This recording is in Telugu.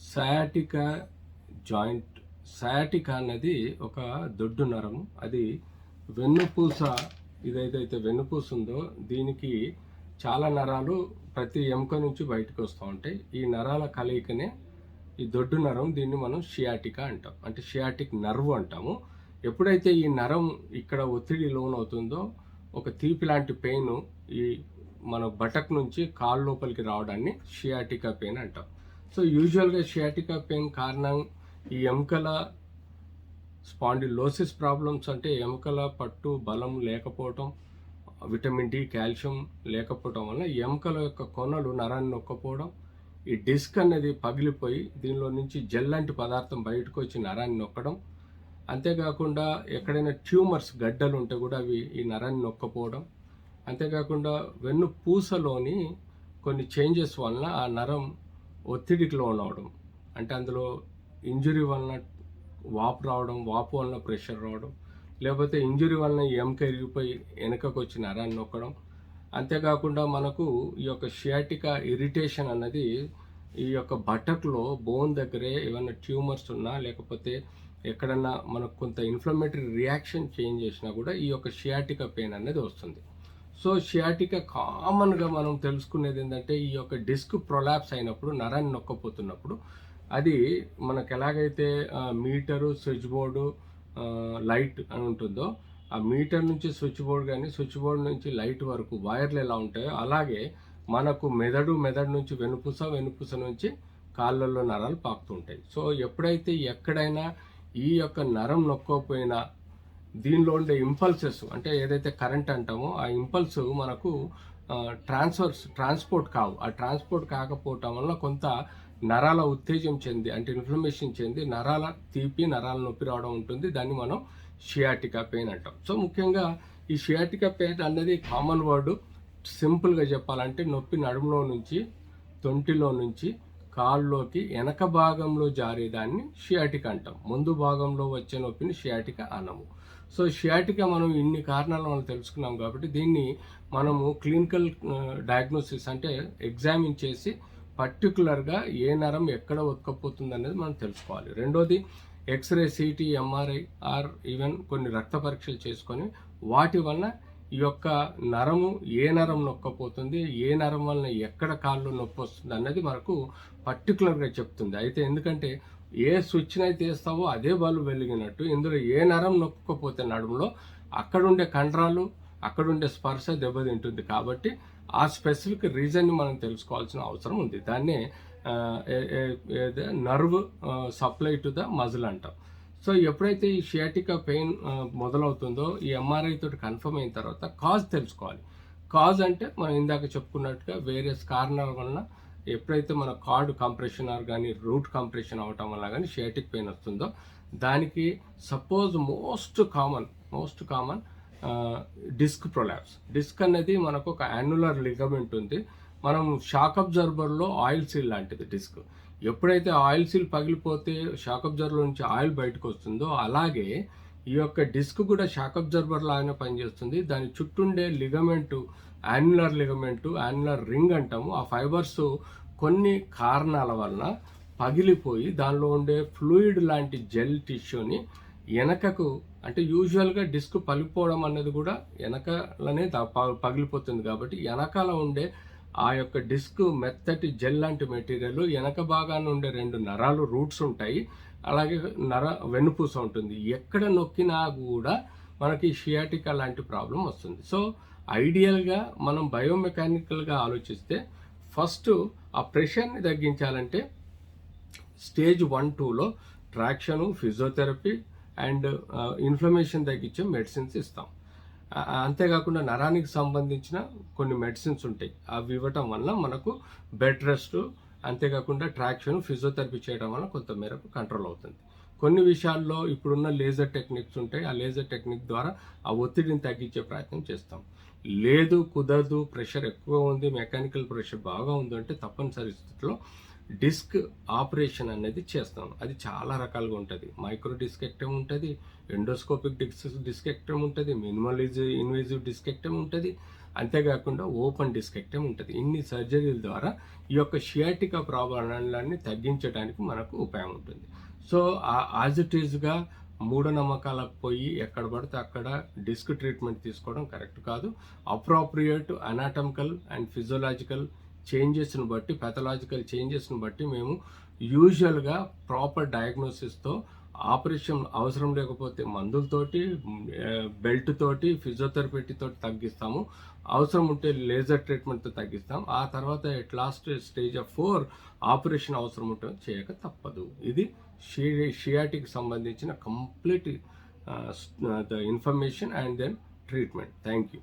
సయాటికా జాయింట్ సయాటికా అన్నది ఒక దొడ్డు నరము. అది వెన్నుపూస ఇదైతే వెన్నుపూస ఉందో దీనికి చాలా నరాలు ప్రతి ఎముక నుంచి బయటకు వస్తూ ఉంటాయి. ఈ నరాల కలయికనే ఈ దొడ్డు నరం. దీన్ని మనం షియాటికా అంటాం, అంటే షియాటిక్ నర్వ్ అంటాము. ఎప్పుడైతే ఈ నరం ఇక్కడ ఒత్తిడి లోనవుతుందో ఒక తీపి లాంటి పెయిన్ ఈ మన బటక్ నుంచి కాలు లోపలికి రావడాన్ని షియాటికా పెయిన్ అంటాం. సో యూజువల్గా షియాటికా పెయిన్ కారణం ఈ ఎముకల స్పాండిలోసిస్ ప్రాబ్లమ్స్, అంటే ఎముకల పట్టు బలం లేకపోవటం, విటమిన్ డి కాల్షియం లేకపోవడం వల్ల ఎముకల యొక్క కొనలు నరాన్ని నొక్కపోవడం, ఈ డిస్క్ అనేది పగిలిపోయి దీనిలో నుంచి జెల్ లాంటి పదార్థం బయటకు వచ్చి నరాన్ని నొక్కడం, అంతేకాకుండా ఎక్కడైనా ట్యూమర్స్ గడ్డలు ఉంటే కూడా అవి ఈ నరాన్ని నొక్కపోవడం, అంతేకాకుండా వెన్ను పూసలోని కొన్ని చేంజెస్ వలన ఆ నరం ఒత్తిడికి లోనవడం, అంటే అందులో ఇంజురీ వలన వాపు రావడం, వాపు వలన ప్రెషర్ రావడం, లేకపోతే ఇంజురీ వలన ఎముక ఇరిగిపోయి వెనుకకు వచ్చి నరాన్ని నొక్కడం. అంతేకాకుండా మనకు ఈ యొక్క షియాటికా ఇరిటేషన్ అన్నది ఈ యొక్క బటక్లో బోన్ దగ్గరే ఏమైనా ట్యూమర్స్ ఉన్నా, లేకపోతే ఎక్కడన్నా మనకు కొంత ఇన్ఫ్లమేటరీ రియాక్షన్ చేంజ్ చేసినా కూడా ఈ యొక్క షియాటికా పెయిన్ అనేది వస్తుంది. సో షియాటికా కామన్గా మనం తెలుసుకునేది ఏంటంటే ఈ యొక్క డిస్క్ ప్రొలాప్స్ అయినప్పుడు, నరాన్ని నొక్కపోతున్నప్పుడు అది మనకు ఎలాగైతే మీటరు, స్విచ్ బోర్డు, లైట్ అని ఉంటుందో ఆ మీటర్ నుంచి స్విచ్ బోర్డ్ కానీ స్విచ్ బోర్డ్ నుంచి లైట్ వరకు వైర్లు ఎలా ఉంటాయో అలాగే మనకు మెదడు నుంచి వెన్నుపూస నుంచి కాళ్ళల్లో నరాలు పాకుతుంటాయి. సో ఎప్పుడైతే ఎక్కడైనా ఈ యొక్క నరం నొక్కపోయినా దీనిలో ఉండే ఇంపల్సెస్, అంటే ఏదైతే కరెంట్ అంటామో ఆ ఇంపల్స్ మనకు ట్రాన్స్పోర్ట్ కావు. ఆ ట్రాన్స్పోర్ట్ కాకపోవటం వల్ల కొంత నరాల ఉత్తేజం చెంది, అంటే ఇన్ఫ్లమేషన్ చెంది నరాల తీపి, నరాల నొప్పి రావడం ఉంటుంది. దాన్ని మనం షియాటికా పెయిన్ అంటాం. సో ముఖ్యంగా ఈ షియాటికా పెయిన్ అనేది కామన్ వర్డ్. సింపుల్గా చెప్పాలంటే నొప్పి నడుములో నుంచి, తొంటిలో నుంచి కాళ్ళలోకి వెనక భాగంలో జారేదాన్ని షియాటికా అంటాం. ముందు భాగంలో వచ్చే నొప్పిని షియాటికా అనము. సో షియాటికా మనం ఇన్ని కారణాలు మనం తెలుసుకున్నాం కాబట్టి దీన్ని మనము క్లినికల్ డయాగ్నోసిస్, అంటే ఎగ్జామిన్ చేసి పర్టికులర్గా ఏ నరం ఎక్కడ ఉతకపోతుంది అనేది మనం తెలుసుకోవాలి. రెండోది x-ray, CT, MRI or even కొన్ని రక్త పరీక్షలు చేసుకొని వాటి వలన ఈ యొక్క నరము ఏ నరం నొక్కపోతుంది, ఏ నరం వలన ఎక్కడ కాళ్ళు నొప్పి వస్తుంది అన్నది మనకు పర్టికులర్గా చెప్తుంది. అయితే ఎందుకంటే ఏ స్విచ్ని అయితే వేస్తావో అదే బల్బు వెలిగినట్టు ఇందులో ఏ నరం నొక్కకపోతే నడుములో అక్కడుండే కండరాలు, అక్కడుండే స్పర్శ దెబ్బతింటుంది. కాబట్టి ఆ స్పెసిఫిక్ రీజన్ని మనం తెలుసుకోవాల్సిన అవసరం ఉంది. దాన్నే nerve supply to the muscle అంటాం. సో ఎప్పుడైతే ఈ షియాటికా పెయిన్ మొదలవుతుందో ఈ ఎంఆర్ఐ తోటి కన్ఫర్మ్ అయిన తర్వాత కాజ్ తెలుసుకోవాలి. కాజ్ అంటే మనం ఇందాక చెప్పుకున్నట్టుగా వేరియస్ కారణాల వలన ఎప్పుడైతే మన కార్డ్ కంప్రెషన్ కానీ రూట్ కంప్రెషన్ అవటం వల్ల కానీ షియాటిక్ పెయిన్ వస్తుందో దానికి suppose most common disc prolapse. Disc అనేది మనకు ఒక యాన్యులర్ లిగమెంట్ ఉంది. మనం షాక్ అబ్జర్వర్లో ఆయిల్ సీల్ లాంటిది డిస్క్. ఎప్పుడైతే ఆయిల్ సీల్ పగిలిపోతే షాక్ అబ్జర్వర్ నుంచి ఆయిల్ బయటకు వస్తుందో అలాగే ఈ యొక్క డిస్క్ కూడా షాక్ అబ్జర్వర్ లాగానే పనిచేస్తుంది. దాని చుట్టూండే లిగమెంటు యాన్యులర్ రింగ్ అంటాము. ఆ ఫైబర్స్ కొన్ని కారణాల వలన పగిలిపోయి దానిలో ఉండే ఫ్లూయిడ్ లాంటి జెల్ టిష్యూని వెనకకు, అంటే యూజువల్గా డిస్క్ పగిలిపోవడం అనేది కూడా వెనకలనే పగిలిపోతుంది. కాబట్టి వెనకాల ఉండే ఆ యొక్క డిస్క్ మెత్తటి జెల్ లాంటి మెటీరియల్, వెనక భాగాన్ని ఉండే 2 నరాలు రూట్స్ ఉంటాయి, అలాగే వెన్నుపూస ఉంటుంది. ఎక్కడ నొక్కినా కూడా మనకి షియాటికా లాంటి ప్రాబ్లం వస్తుంది. సో ఐడియల్గా మనం బయోమెకానికల్గా ఆలోచిస్తే ఫస్ట్ ఆ ప్రెషర్ని తగ్గించాలంటే స్టేజ్ 1, 2లో ట్రాక్షను, ఫిజియోథెరపీ అండ్ ఇన్ఫ్లమేషన్ తగ్గించే మెడిసిన్స్ ఇస్తాం. అంతేకాకుండా నరానికి సంబంధించిన కొన్ని మెడిసిన్స్ ఉంటాయి, అవి ఇవ్వటం వల్ల మనకు బెడ్ రెస్ట్, అంతేకాకుండా ట్రాక్షన్, ఫిజియోథెరపీ చేయడం వల్ల కొంత మేరకు కంట్రోల్ అవుతుంది. కొన్ని విషయాల్లో ఇప్పుడున్న లేజర్ టెక్నిక్స్ ఉంటాయి, ఆ లేజర్ టెక్నిక్ ద్వారా ఆ ఒత్తిడిని తగ్గించే ప్రయత్నం చేస్తాం. లేదు కుదరదు, ప్రెషర్ ఎక్కువ ఉంది, మెకానికల్ ప్రెషర్ బాగా ఉంది అంటే తప్పనిసరి స్థితిలో డిస్క్ ఆపరేషన్ అనేది చేస్తాం. అది చాలా రకాలుగా ఉంటుంది. మైక్రో డిస్కెక్టమ్ ఉంటుంది, ఎండోస్కోపిక్ డిస్కెక్టమ్ ఉంటుంది, మినిమల్ ఇన్వేజివ్ డిస్కెక్టమ్ ఉంటుంది, అంతేకాకుండా ఓపెన్ డిస్కెక్టమీ ఉంటుంది. ఇన్ని సర్జరీల ద్వారా ఈ యొక్క షియాటికా ప్రాబ్లాన్ని తగ్గించడానికి మనకు ఉపాయం ఉంటుంది. సో యాజ్ ఇట్ ఈజ్గా మూఢనమ్మకాలకు పోయి ఎక్కడ పడితే అక్కడ డిస్క్ ట్రీట్మెంట్ తీసుకోవడం కరెక్ట్ కాదు. అప్రోప్రియేట్ అనాటమికల్ అండ్ ఫిజియోలాజికల్ చేంజెస్ని బట్టి, పెథలాజికల్ చేంజెస్ని బట్టి మేము యూజువల్గా ప్రాపర్ డయాగ్నోసిస్తో ఆపరేషన్ అవసరం లేకపోతే మందులతోటి, బెల్ట్ తోటి, ఫిజియోథెరపీ తోటి తగ్గిస్తాము. అవసరం ఉంటే లేజర్ ట్రీట్మెంట్తో తగ్గిస్తాం. ఆ తర్వాత at last stage of 4 operation అవసరం ఉంటే చేయక తప్పదు. ఇది షియాటిక్ సంబంధించిన complete the information and then treatment. Thank you.